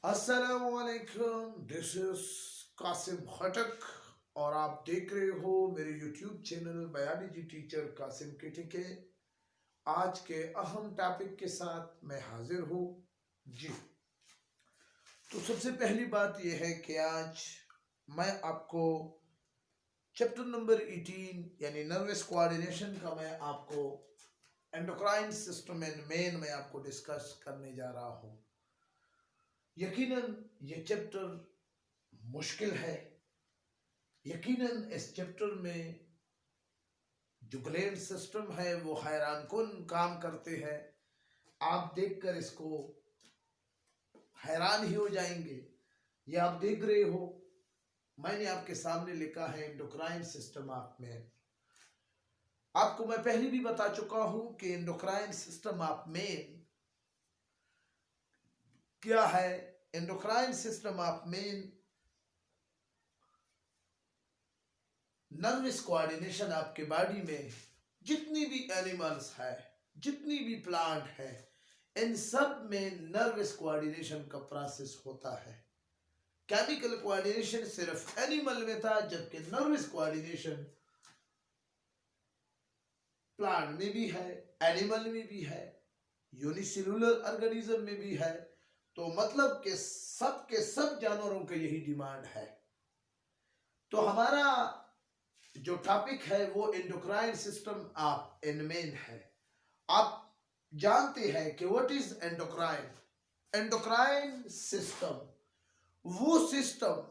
अस्सलामुअलैकुम, this is Qasim खटक और आप देख रहे हो मेरे यूट्यूब चैनल बयानी जी टीचर कासिम के। आज के अहम टॉपिक के साथ मैं हाजिर हूँ जी। तो सबसे पहली बात यह है कि आज मैं आपको चैप्टर नंबर 18 यानी नर्वस कोऑर्डिनेशन का मैं आपको एंडोक्राइन सिस्टम एंड मेन में आपको डिस्कस करने जा रहा हूँ। यकीनन ये चैप्टर मुश्किल है। यकीनन इस चैप्टर में जो ग्लैंड सिस्टम है वो हैरानकुन काम करते हैं। आप देखकर इसको हैरान ही हो जाएंगे। ये आप देख रहे हो, मैंने आपके सामने लिखा है एंडोक्राइन सिस्टम ऑफ मैन। आपको मैं पहले भी बता चुका हूं कि एंडोक्राइन सिस्टम ऑफ मैन क्या है। Endocrine system of man nervous coordination आपके बॉडी में जितनी भी एनिमल्स है, जितनी भी प्लांट है, इन सब में नर्वस कोऑर्डिनेशन का प्रोसेस होता है। केमिकल कोऑर्डिनेशन सिर्फ एनिमल में था, जबकि नर्वस कोऑर्डिनेशन प्लांट में भी है, एनिमल में भी है, यूनिसेलुलर ऑर्गेनिज्म में भी है। तो मतलब कि सब के सब जानवरों का यही डिमांड है। तो हमारा जो टॉपिक है वो एंडोक्राइन सिस्टम ऑफ मैन है। आप जानते हैं कि what is endocrine. Endocrine system वो सिस्टम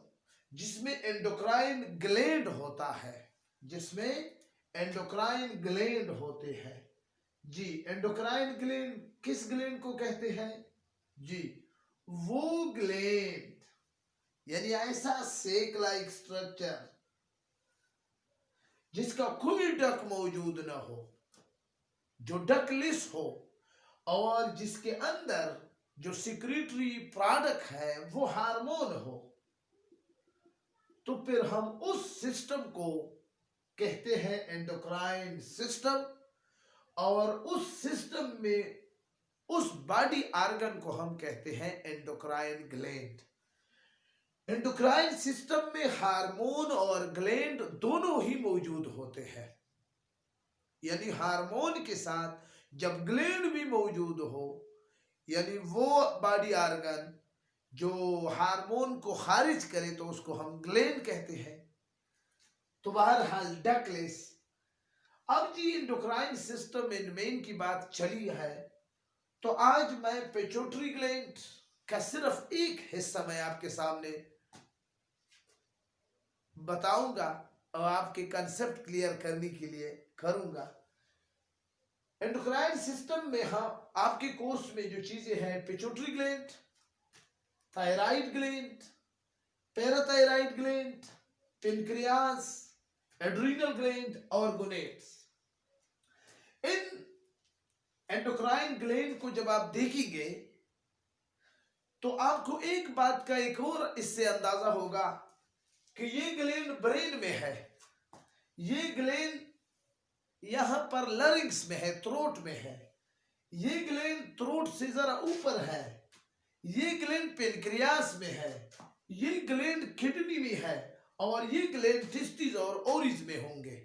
जिसमें एंडोक्राइन ग्लैंड होता है, जिसमें एंडोक्राइन ग्लैंड होते हैं जी। एंडोक्राइन ग्लैंड किस ग्लैंड को कहते हैं जी? वो ग्लैंड यानी ऐसा सेक लाइक स्ट्रक्चर जिसका कोई डक मौजूद ना हो, जो डकलेस हो, और जिसके अंदर जो सिक्रेटरी प्रोडक्ट है वो हार्मोन हो, तो फिर हम उस सिस्टम को कहते हैं एंडोक्राइन सिस्टम। और उस सिस्टम में उस बॉडी ऑर्गन को हम कहते हैं एंडोक्राइन ग्लैंड। एंडोक्राइन सिस्टम में हार्मोन और ग्लैंड दोनों ही मौजूद होते हैं। यानी हार्मोन के साथ जब ग्लैंड भी मौजूद हो, यानी वो बॉडी ऑर्गन जो हार्मोन को खारिज करे तो उसको हम ग्लैंड कहते हैं। तो बहरहाल डकलेस। अब जी एंडोक्राइन सिस्टम इन मेन की बात चली है, तो आज मैं पिट्यूटरी ग्लैंड का सिर्फ एक हिस्सा मैं आपके सामने बताऊंगा और आपके कंसेप्ट क्लियर करने के लिए करूंगा। एंडोक्राइन सिस्टम में हम आपके कोर्स में जो चीजें हैं, pituitary gland, thyroid gland, parathyroid gland, pancreas, adrenal gland और गोनेड्स। इन एंडोक्राइन ग्लैंड को जब आप देखेंगे तो आपको एक बात का एक और इससे अंदाजा होगा कि ये ग्लैंड ब्रेन में है। ये ग्लैंड यहां पर लरिंक्स में है, थ्रोट में है। ये ग्लैंड थ्रोट से जरा ऊपर है। ये ग्लैंड पेनक्रियास में है। ये ग्लैंड किडनी में है और ये ग्लैंड टेस्टिस और ओरिज में होंगे।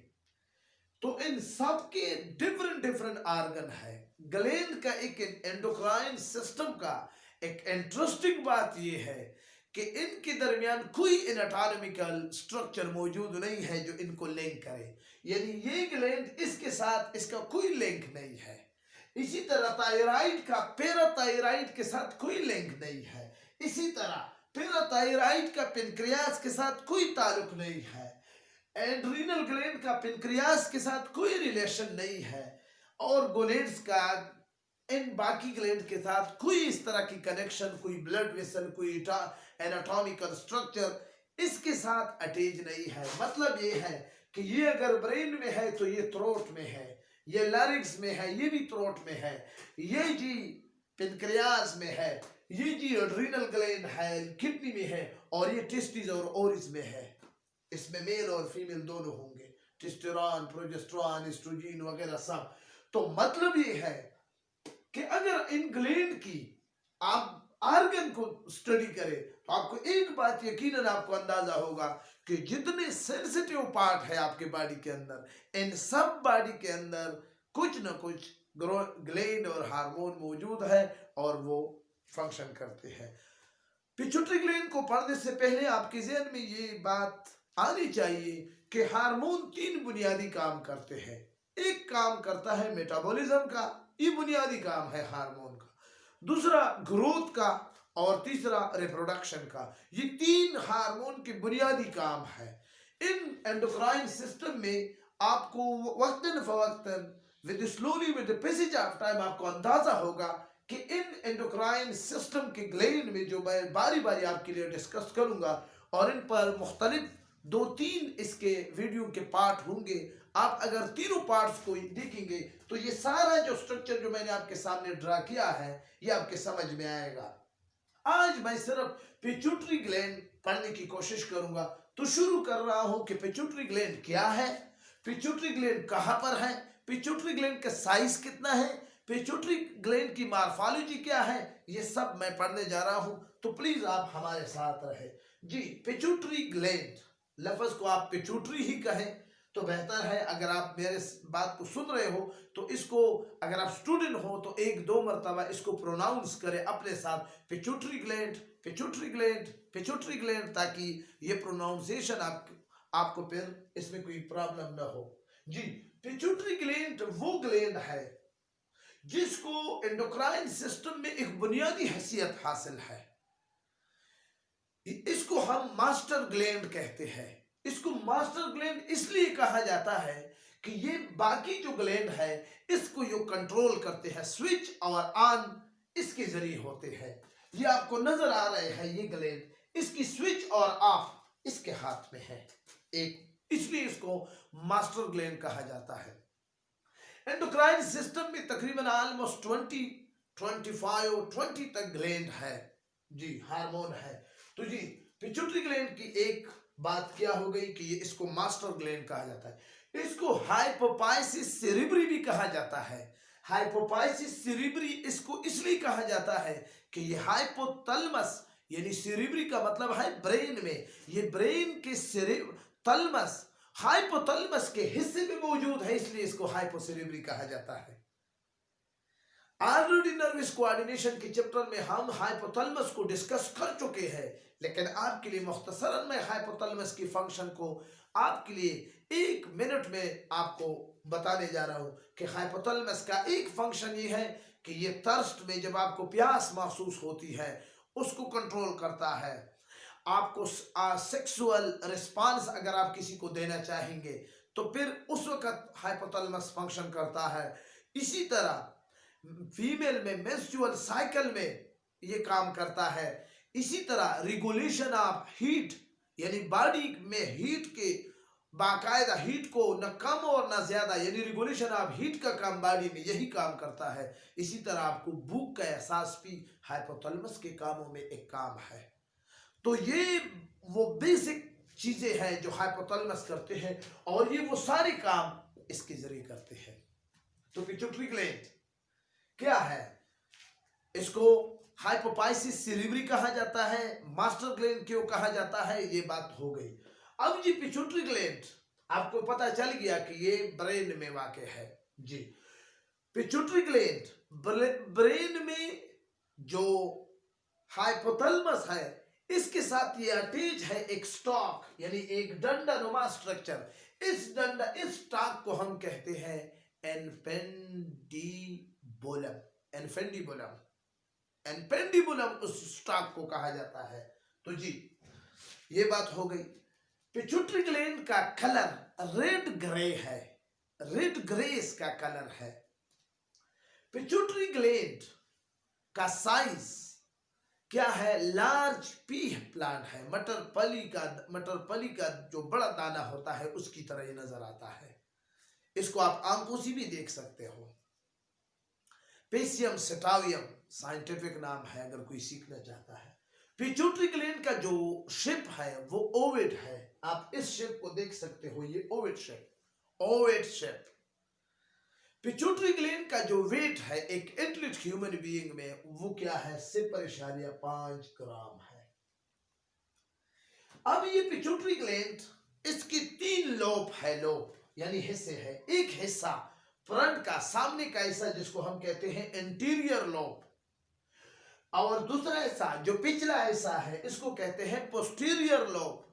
तो इन सब के डिफरेंट डिफरेंट ऑर्गन है। ग्लैंड का एक एंडोक्राइन सिस्टम का एक इंटरेस्टिंग बात यह है कि इनके दरमियान कोई एनाटॉमिकल स्ट्रक्चर मौजूद नहीं है जो इनको लिंक करे। यानी ये ग्लैंड इसके साथ इसका कोई लिंक नहीं है। इसी तरह थायराइड का पैराथायराइड के साथ कोई लिंक नहीं है। इसी तरह पैराथायराइड का पेनक्रियास के साथ कोई ताल्लुक नहीं है। एड्रीनल ग्लैंड का पेनक्रियास के साथ कोई रिलेशन नहीं है। और गोनेड्स का इन बाकी ग्लैंड के साथ कोई इस तरह की कनेक्शन, कोई ब्लड वेसल, कोई एनाटॉमिकल स्ट्रक्चर इसके साथ अटैच नहीं है। मतलब ये है कि ये अगर ब्रेन में है तो ये थ्रोट में है, ये लैरिंक्स में है, ये भी थ्रोट में है, ये जी पेनक्रियास में है, ये जी एड्रीनल ग्लैंड है, किडनी में है, और ये टेस्टिस और ओरिस में है। इसमें मेल और फीमेल दोनों होंगे, टेस्टोस्टेरोन, प्रोजेस्टेरोन, एस्ट्रोजन वगैरह सब। तो मतलब ये है कि अगर इन ग्लैंड की आप आर्गन को स्टडी करें तो आपको एक बात यकीनन आपको अंदाजा होगा कि जितने सेंसिटिव पार्ट है आपके बॉडी के अंदर, इन सब बॉडी के अंदर कुछ न कुछ ग्लैंड और हार्मोन मौजूद है और वो फंक्शन करते हैं। पिट्यूटरी ग्लैंड को पढ़ने से पहले आपके जहन में ये बात आनी चाहिए कि हार्मोन 3 बुनियादी काम करते हैं। एक काम करता है मेटाबॉलिज्म का, ये बुनियादी काम है हार्मोन का, दूसरा ग्रोथ का और तीसरा रिप्रोडक्शन का। ये 3 हार्मोन के बुनियादी काम है। इन एंडोक्राइन सिस्टम में आपको वक्तन फवक्तन with slowly with the passage of time आपको अंदाजा होगा कि इन एंडोक्राइन सिस्टम के ग्लैंड में जो मैं बारी बारी आपके लिए डिस्कस करूंगा और इन पर मुख्तलिफ 2-3 इसके वीडियो के पार्ट होंगे। आप अगर तीनों पार्ट्स को देखेंगे तो ये सारा जो स्ट्रक्चर जो मैंने आपके सामने ड्रा किया है ये आपके समझ में आएगा। आज मैं सिर्फ पिट्यूटरी ग्लैंड पढ़ने की कोशिश करूंगा। तो शुरू कर रहा हूं कि पिट्यूटरी ग्लैंड क्या है, पिट्यूटरी ग्लैंड कहां पर है, पिट्यूटरी ग्लैंड का साइज कितना है, पिट्यूटरी ग्लैंड की मॉर्फोलॉजी क्या है, ये सब मैं पढ़ने जा रहा हूं। तो प्लीज आप हमारे साथ रहे जी। पिट्यूटरी ग्लैंड, लफ्ज को आप पिट्यूटरी ही कहें तो बेहतर है। अगर आप मेरे बात को सुन रहे हो तो इसको, अगर आप स्टूडेंट हो तो 1-2 मरतबा इसको प्रोनाउंस करें अपने साथ, pituitary gland, pituitary gland, pituitary gland, ताकि ये प्रोनाउंसिएशन आपको फिर इसमें कोई प्रॉब्लम ना हो जी। पिट्यूटरी ग्लैंड वो ग्लैंड है जिसको एंडोक्राइन सिस्टम में एक बुनियादी हैसियत हासिल है। इसको हम मास्टर ग्लैंड कहते हैं। इसको मास्टर ग्लैंड इसलिए कहा जाता है कि ये बाकी जो ग्लैंड है इसको ये कंट्रोल करते हैं, स्विच और ऑन इसके जरिए होते हैं। ये आपको नजर आ रहे हैं ये ग्लैंड, इसकी स्विच और ऑफ इसके हाथ में है एक, इसलिए इसको मास्टर ग्लैंड कहा जाता है। एंडोक्राइन सिस्टम में तकरीबन ऑलमोस्ट 20 तक ग्लैंड है जी, हार्मोन है। तो जी पिट्यूटरी ग्लैंड की एक बात क्या हो गई कि ये इसको मास्टर ग्लैंड कहा जाता है। इसको हाइपोफाइसिस सेरेब्री भी कहा जाता है। हाइपोफाइसिस सेरेब्री इसको इसलिए कहा जाता है कि ये हाइपोथैलेमस, यानी सेरेब्री का मतलब है ब्रेन में, ये ब्रेन के तलमस हाइपोथैलेमस के हिस्से में मौजूद है, इसलिए इसको हाइपोसेरेब्री कहा जाता है। ऑलरेडी नर्वस कोऑर्डिनेशन के चैप्टर में हम हाइपोथैलेमस को डिस्कस कर चुके हैं, लेकिन आपके लिए मुख्तसरन मैं हाइपोथैलेमस की फंक्शन को आपके लिए 1 मिनट में आपको बताने जा रहा हूं कि हाइपोथैलेमस का एक फंक्शन ये है कि ये थर्स्ट में जब आपको प्यास महसूस होती है उसको कंट्रोल करता है। आपको सेक्सुअल रिस्पांस अगर आप किसी को देना चाहेंगे तो फिर उस वक्त हाइपोथैलेमस फंक्शन करता है। इसी तरह फीमेल में मेंस्ट्रुअल साइकिल में ये काम करता है। इसी तरह रेगुलेशन ऑफ हीट, यानी बॉडी में हीट के बाकायदा हीट को न कम और न ज्यादा, यानी रेगुलेशन ऑफ हीट का काम बॉडी में यही काम करता है। इसी तरह आपको भूख का एहसास भी हाइपोथैलेमस के कामों में एक काम है। तो ये वो बेसिक चीजें हैं जो हाइपोथैलेमस करते हैं और ये वो सारे काम इसके जरिए करते हैं। तो पिट्यूटरी ग्लैंड क्या है, इसको हाइपोफाइसिस सेरेब्री कहा जाता है, मास्टर ग्लैंड क्यों कहा जाता है, ये बात हो गई। अब ये पिट्यूटरी ग्लैंड आपको पता चल गया कि ये ब्रेन में वाक़ है जी। पिट्यूटरी ग्लैंड ब्रेन में जो हाइपोथैलेमस है इसके साथ ये अटैच है एक स्टॉक, यानी एक डंडानुमा स्ट्रक्चर। इस स्टॉक को हम कहते हैं एनफेंडिबुलम। एनफेंडिबुलम उस स्टॉक को कहा जाता है। तो जी ये बात हो गई। पिट्यूटरी ग्लैंड का कलर रेड ग्रे है, रेड ग्रे इसका कलर है। पिट्यूटरी ग्लैंड का साइज क्या है, लार्ज पी प्लांट है, मटर पली का जो बड़ा दाना होता है उसकी तरह ये नजर आता है। इसको आप आंखों से भी देख सकते हो। पेसियम सेटावियम साइंटिफिक नाम है अगर कोई सीखना चाहता है। पिट्यूटरी ग्लैंड का जो शेप है वो ओवेट है, आप इस शेप को देख सकते हो, ये ओवेट शेप। पिट्यूटरी ग्लैंड का जो वेट है एक एडल्ट ह्यूमन बीइंग में, वो क्या है, 0.5 ग्राम है। अब ये पिट्यूटरी ग्लैंड, इसकी 3 लोब है, लोब यानी हिस्से है। एक हिस्सा फ्रंट का, सामने का हिस्सा जिसको हम कहते हैं एंटीरियर लोब, और दूसरा हिस्सा जो पिछला हिस्सा है इसको कहते हैं पोस्टीरियर लोब,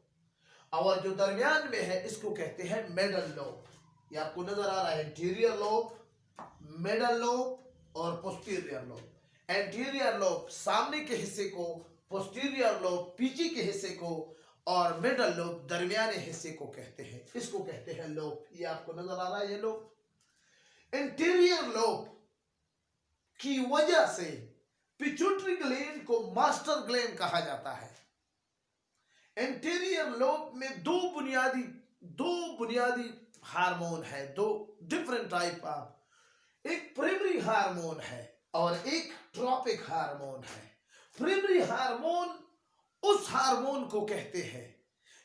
और जो दरमियान में है इसको कहते हैं मिडल लोब। ये आपको नजर आ रहा है, एंटीरियर लोब, मिडल लोब और पोस्टीरियर लोब। एंटीरियर लोब सामने के हिस्से को, पोस्टीरियर लोब पीछे के हिस्से को, और मिडल लोब दरमियाने हिस्से को कहते हैं, इसको कहते हैं लोब। ये आपको नजर आ रहा है, ये लोब। एंटीरियर लोब की वजह से पिट्यूटरी ग्लैंड को मास्टर ग्लैंड कहा जाता है। एंटीरियर लोब में दो बुनियादी हार्मोन है, दो डिफरेंट टाइप ऑफ। एक प्राइमरी हार्मोन है और एक ट्रॉपिक हार्मोन है। प्राइमरी हार्मोन उस हार्मोन को कहते हैं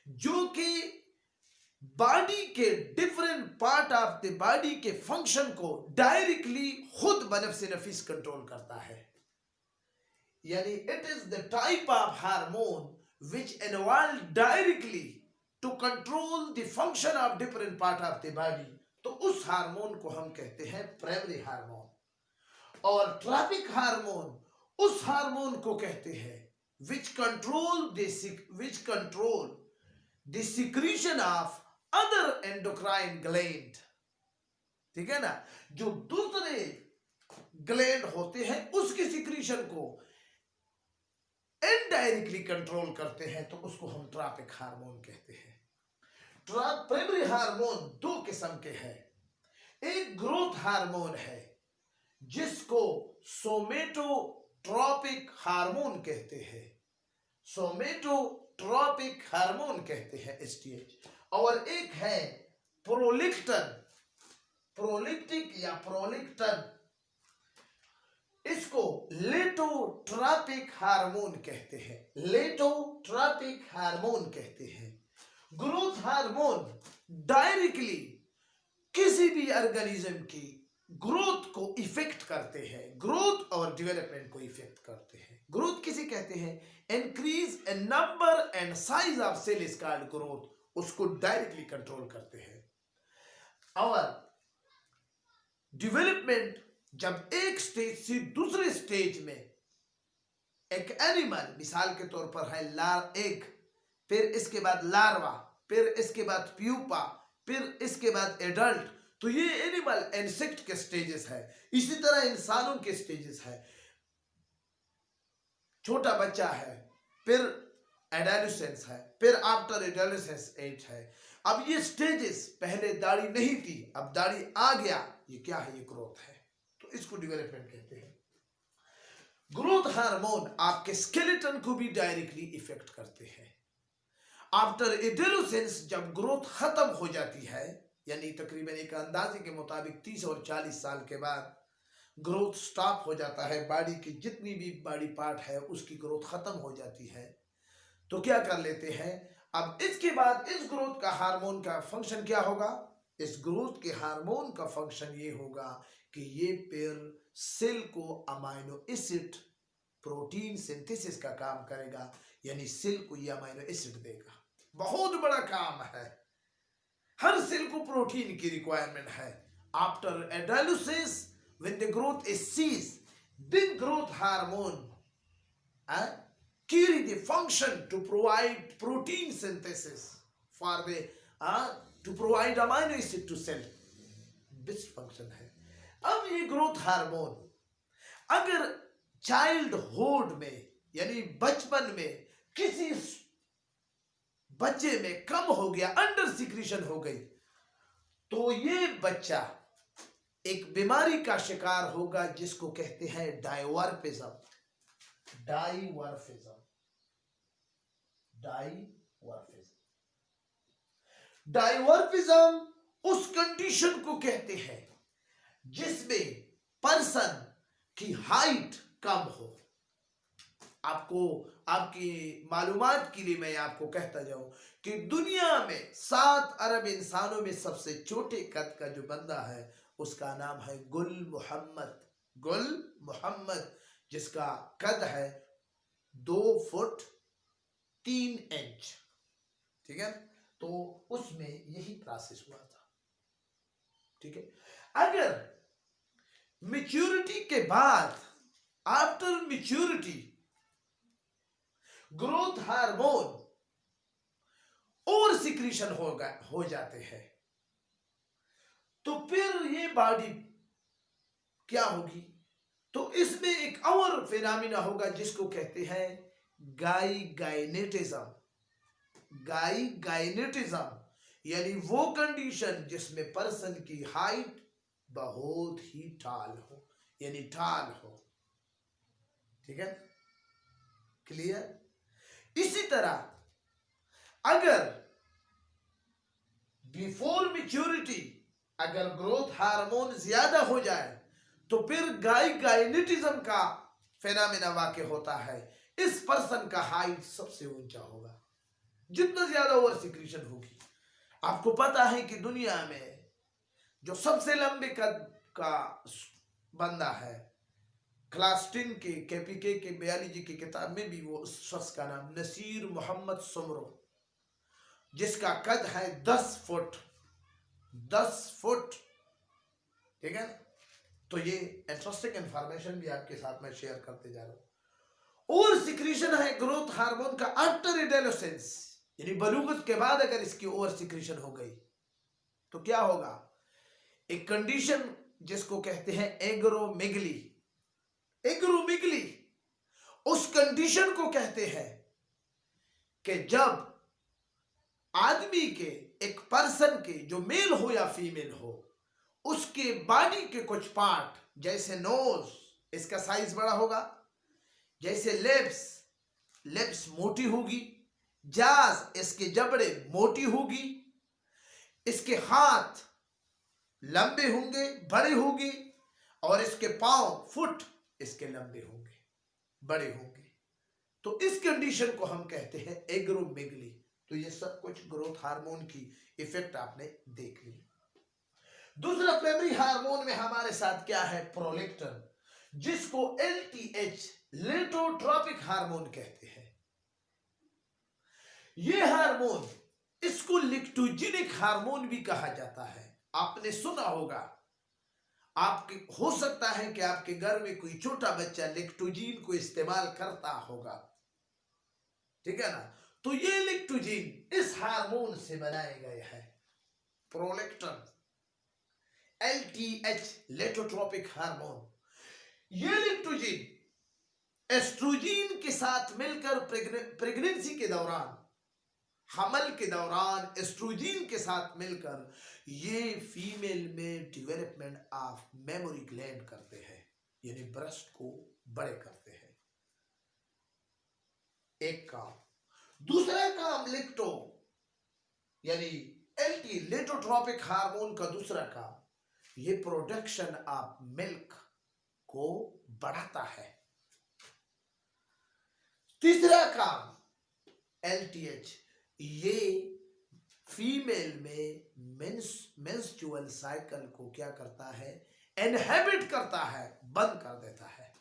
जो कि बॉडी के different part of the body के फंक्शन को डायरेक्टली खुद बनफ्स नफीस कंट्रोल करता है। यानी it is the type of hormone which involve directly to control the function of different part of the body। तो उस हार्मोन को हम कहते हैं प्राइमरी हार्मोन। और ट्रॉपिक हार्मोन उस हार्मोन को कहते हैं which control the secretion of other endocrine gland। ठीक है ना, जो दूसरे ग्लैंड होते हैं उसकी सिक्रीशन को इनडायरेक्टली कंट्रोल करते हैं, तो उसको हम ट्रॉपिक हार्मोन कहते हैं। प्राइमरी हार्मोन दो किस्म के हैं। एक ग्रोथ हार्मोन है जिसको सोमेटोट्रॉपिक हार्मोन कहते हैं, सोमेटोट्रॉपिक हार्मोन कहते हैं एसटीएच। और एक है प्रोलिक्टिक या प्रोलिक्टन, इसको लेटोट्रॉपिक हार्मोन कहते हैं, लेटोट्रॉपिक हार्मोन कहते हैं। ग्रोथ हार्मोन डायरेक्टली किसी भी ऑर्गेनिज्म की ग्रोथ को इफेक्ट करते हैं, ग्रोथ और डेवलपमेंट को इफेक्ट करते हैं। ग्रोथ किसे कहते हैं, increase in number and size of cell is called growth, उसको डायरेक्टली कंट्रोल करते हैं। और डेवलपमेंट जब एक स्टेज से दूसरे स्टेज में एक एनिमल, मिसाल के तौर पर है एग, फिर इसके बाद लार्वा, फिर इसके बाद प्यूपा, फिर इसके बाद एडल्ट, तो ये एनिमल इंसेक्ट के स्टेजेस है। इसी तरह इंसानों के स्टेजेस है, छोटा बच्चा है, फिर एडोलेसेंस है, फिर आफ्टर एडोलेसेंस एज है। अब ये स्टेजेस, पहले दाढ़ी नहीं थी, अब दाढ़ी आ गया, ये क्या है, ये ग्रोथ है, तो इसको डेवलपमेंट कहते हैं। ग्रोथ हार्मोन आपके स्केलेटन को भी डायरेक्टली इफेक्ट करते हैं। आफ्टर एडोलेसेंस जब ग्रोथ खत्म हो जाती है, यानी तकरीबन एक अंदाजे के मुताबिक 30 और 40 साल के बाद ग्रोथ स्टॉप हो जाता है, बॉडी की जितनी भी बॉडी पार्ट है उसकी ग्रोथ खत्म हो जाती है, तो क्या कर लेते हैं, अब इसके बाद इस ग्रोथ का हार्मोन का फंक्शन क्या होगा, इस ग्रोथ के हार्मोन का फंक्शन ये होगा कि ये फिर सेल को अमाइनो एसिड प्रोटीन सिंथेसिस का काम करेगा, यानी सेल को ये अमाइनो एसिड देगा। बहुत बड़ा काम है, हर सेल को प्रोटीन की रिक्वायरमेंट है। After adolescence when the growth is ceased, then growth hormone carry the function to provide protein synthesis for the to provide amino acid to cell, this function है। अब ये ग्रोथ हार्मोन अगर childhood में यानी बचपन में किसी बच्चे में कम हो गया, अंडर सिक्रीशन हो गई, तो ये बच्चा एक बीमारी का शिकार होगा जिसको कहते हैं डायवर्फिज्म। डायवर्फिज्म, डायवर्फिज्म, डायवर्फिज्म उस कंडीशन को कहते हैं जिसमें पर्सन की हाइट कम हो। आपको आपकी मालूमात के लिए मैं आपको कहता जाऊं कि दुनिया में 7 अरब इंसानों में सबसे छोटे कद का जो बंदा है उसका नाम है गुल मोहम्मद। गुल मोहम्मद, जिसका कद है 2 फुट 3 इंच। ठीक है, तो उसमें यही प्रोसेस हुआ था। ठीक है, अगर मैच्योरिटी के बाद, आफ्टर मैच्योरिटी, ग्रोथ हार्मोन और सिक्रीशन हो जाते हैं, तो फिर ये बॉडी क्या होगी? तो इसमें एक और फिनोमिना होगा जिसको कहते हैं गाइनेटिज्म। गाइनेटिज्म यानी वो कंडीशन जिसमें पर्सन की हाइट बहुत ही टाल हो, यानी टाल हो। ठीक है, क्लियर? इसी तरह अगर बिफोर मैच्योरिटी अगर ग्रोथ हार्मोन ज्यादा हो जाए तो फिर गाइनेटिज्म का फेनामिना वाक़ होता है। इस पर्सन का हाइट सबसे ऊंचा होगा जितना ज्यादा ओवर सिक्रीशन होगी। आपको पता है कि दुनिया में जो सबसे लंबे कद का बंदा है, क्लास 10 के केपीके के बायोलॉजी की किताब में भी वो उस शख्स का नाम नसीर मोहम्मद सुमरो, जिसका कद है 10 फुट। 10 फुट। ठीक है, तो ये इंटरेस्टिंग इंफॉर्मेशन भी आपके साथ में शेयर करते जा रहा हूं। और सिक्रीशन है ग्रोथ हार्मोन का आफ्टर एडोलेसेंस, यानी बलूगत के बाद अगर इसकी ओवर सिक्रीशन हो गई तो क्या होगा? एक कंडीशन जिसको कहते हैं एग्रोमेगली। एग्रोमेगली उस कंडीशन को कहते हैं कि जब आदमी के, एक पर्सन के, जो मेल हो या फीमेल हो, उसके बॉडी के कुछ पार्ट, जैसे नोज, इसका साइज बड़ा होगा, जैसे लिप्स मोटी होगी, जाज, इसके जबड़े मोटी होगी, इसके हाथ लंबे होंगे, बड़े होंगे, और इसके पांव, फुट, इसके लंबे होंगे, बड़े होंगे। तो इस कंडीशन को हम कहते हैं एग्रोमेगली। तो ये सब कुछ ग्रोथ हार्मोन की इफेक्ट आपने देख ली। दूसरा प्राइमरी हार्मोन में हमारे साथ क्या है? प्रोलेक्टिन, जिसको LTH लेटोट्रोपिक हार्मोन कहते हैं। ये हार्मोन, इसको लेक्टोजेनिक हार्मोन भी कहा जाता है। आपने सुना होगा, आपके हो सकता है कि आपके घर में कोई छोटा बच्चा लेक्टोजीन को इस्तेमाल करता होगा। ठीक है ना? तो ये लेक्टोजीन इस हार्मोन से बनाए गए हैं, प्रोलेक्टिन, LTH लेटोट्रोपिक हार्मोन। ये लेक्टोजीन एस्ट्रोजीन के साथ मिलकर प्रेगनेंसी के दौरान, हमल के दौरान एस्ट्रोजीन के साथ मिलकर ये फीमेल में डेवलपमेंट ऑफ मेमोरी ग्लैंड करते हैं, यानी ब्रेस्ट को बड़े करते हैं। एक काम। दूसरा काम लेक्टो यानी LT लेटोट्रोपिक हार्मोन का दूसरा काम, ये प्रोडक्शन ऑफ मिल्क को बढ़ाता है। तीसरा काम LTH, ये फीमेल में मेंस्ट्रुअल साइकिल को क्या करता है? इनहिबिट करता है, बंद कर देता है।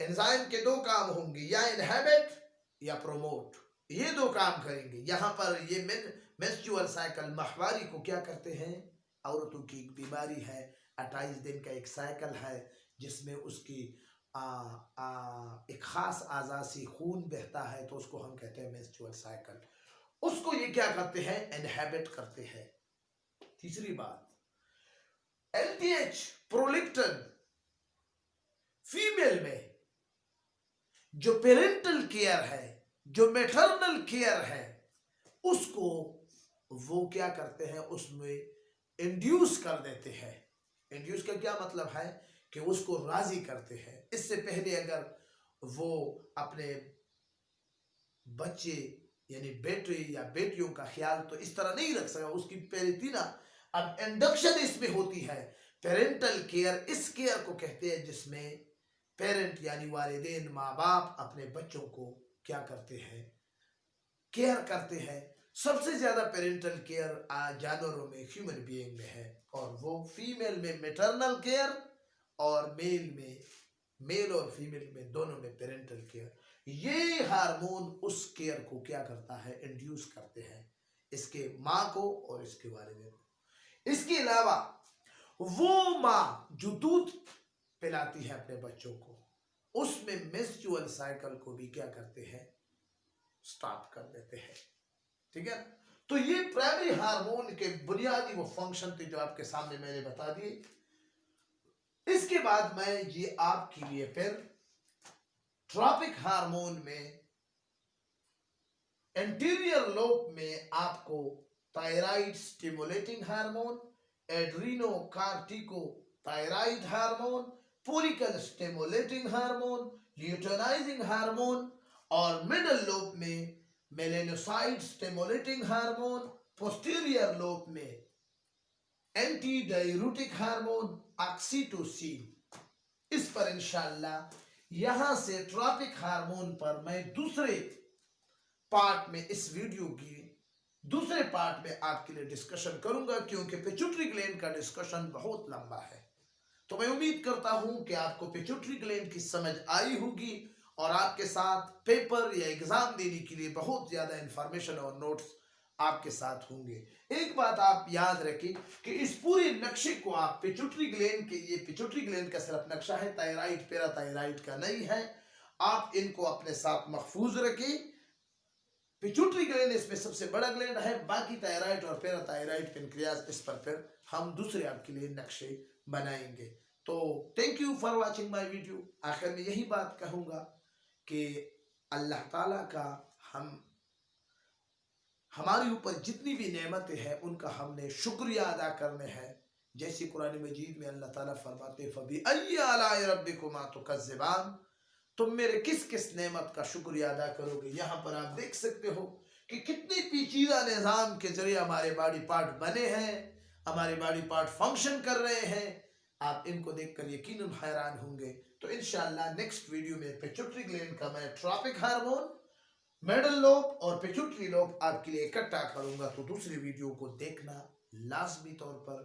एंजाइम के दो काम होंगे, या इनहिबिट या प्रोमोट, ये दो काम करेंगे। यहां पर ये मेंस्ट्रुअल साइकिल, माहवारी को क्या करते हैं? औरतों की एक बीमारी है, 28 दिन का एक साइकिल है जिसमें उसकी एक खास आज़ा से खून बहता है, तो उसको हम कहते हैं मेंस्ट्रुअल साइकिल। उसको ये क्या करते हैं? इनहिबिट करते हैं। तीसरी बात, LTH प्रोलेक्टिन फीमेल में जो पेरेंटल केयर है, जो मैटरनल केयर है, उसको वो क्या करते हैं? उसमें इंड्यूस कर देते हैं। इंड्यूस का क्या मतलब है? कि उसको राजी करते हैं। इससे पहले अगर वो अपने बच्चे यानी बेटे या बेटियों का ख्याल तो इस तरह नहीं रख सका, उसकी पेरेंटिना, अब इंडक्शन इसमें होती है। पेरेंटल केयर, इस केयर को कहते हैं जिसमें पेरेंट यानी वालिदैन, माँ बाप अपने बच्चों को क्या करते हैं? केयर करते हैं, सबसे ज्यादा पेरेंटल केयर जानवरों में, ह्यूमन बीइंग में है, और वो फीमेल में मैटरनल केयर और मेल और फीमेल में दोनों में पेरेंटल केयर। ये हार्मोन उस केयर को क्या करता है, इंड्यूस करते हैं इसके माँ को और इसके वालिदैन को। इसके अलावा वो माँ जो दूध पिलाती है अपने बच्चों को, उसमें मेंस्ट्रुअल साइकिल को भी क्या करते हैं, स्टॉप कर देते हैं। ठीक है, तो ये प्राइमरी हार्मोन के बुनियादी वो फंक्शन थे जो आपके सामने मैंने बता दिए। इसके बाद मैं ये आपके लिए फिर ट्रॉपिक हार्मोन में एंटीरियर लोब में आपको thyroid stimulating hormone, adrenocortico thyroid hormone, follicle stimulating hormone, luteinizing hormone, और मिडल लोब में melanocyte stimulating hormone, posterior lobe में एंटी डाययूरेटिक हार्मोन ऑक्सीटोसिन। इस पर इंशाल्लाह यहां से ट्रॉपिक हार्मोन पर मैं दूसरे पार्ट में, इस वीडियो की दूसरे पार्ट में आपके लिए डिस्कशन करूंगा, क्योंकि पिट्यूटरी ग्लैंड का डिस्कशन बहुत लंबा है। तो मैं उम्मीद करता हूं कि आपको पिट्यूटरी ग्लैंड की समझ आई होगी और आपके साथ पेपर या एग्जाम देने के लिए बहुत ज्यादा इंफॉर्मेशन और नोट्स आपके साथ होंगे। एक बात आप याद रखें कि इस पूरे नक्शे को आप पिट्यूटरी ग्लैंड के, ये पिट्यूटरी ग्लैंड का सिर्फ नक्शा है, थायराइड पैराथायराइड का नहीं है। आप इनको अपने साथ महफूज रखें। पिट्यूटरी ग्लैंड इसमें सबसे बड़ा ग्लैंड है, बाकी थायराइड और पैराथायराइड पेनक्रियाज, इस पर फिर हम दूसरे आपके लिए नक्शे बनाएंगे। तो thank you for watching my video. आखिर में यही बात कहूंगा कि अल्लाह ताला का हमारे ऊपर जितनी भी नेमतें हैं उनका हमने शुक्रिया अदा करने हैं। जैसे कुरान मजीद में अल्लाह ताला फरमाते फबी अय्यि आलाइ रब्बिकुमा तुकज़्ज़िबान, तुम मेरे किस किस नेमत का शुक्रिया अदा करोगे। यहाँ पर आप देख सकते हो कि कितने पेचीदा निज़ाम के जरिए हमारे बॉडी पार्ट बने हैं, हमारे बॉडी पार्ट फंक्शन कर रहे हैं। आप इनको देखकर यकीनन हैरान होंगे। तो इंशाल्लाह नेक्स्ट वीडियो में पिट्यूटरी ग्लैंड का मैं ट्रॉपिक हार्मोन, मिडल लोब और पिट्यूटरी लोब आपके लिए इकट्ठा करूंगा। तो दूसरी वीडियो को देखना लाजमी तौर पर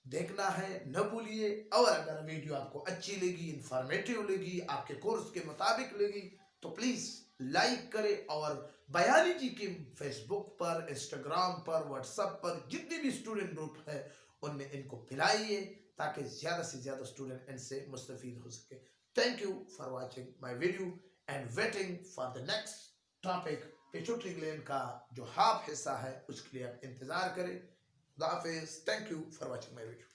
देखना है, न भूलिए। और अगर वीडियो आपको अच्छी लगी, इंफॉर्मेटिव लगी, आपके कोर्स के मुताबिक लगी, तो प्लीज लाइक करें और बायोलॉजी के फेसबुक पर, इंस्टाग्राम पर, व्हाट्सएप पर जितने भी स्टूडेंट ग्रुप है उनमें इनको फैलाइए ताकि ज्यादा से ज्यादा स्टूडेंट इनसे मुस्तफीद हो सके। Thank you for watching my video and waiting for the next topic. Pituitary gland का जो हाफ हिस्सा है उसके लिए आप इंतजार करें। खुदा हाफिज़। Thank you for watching my video.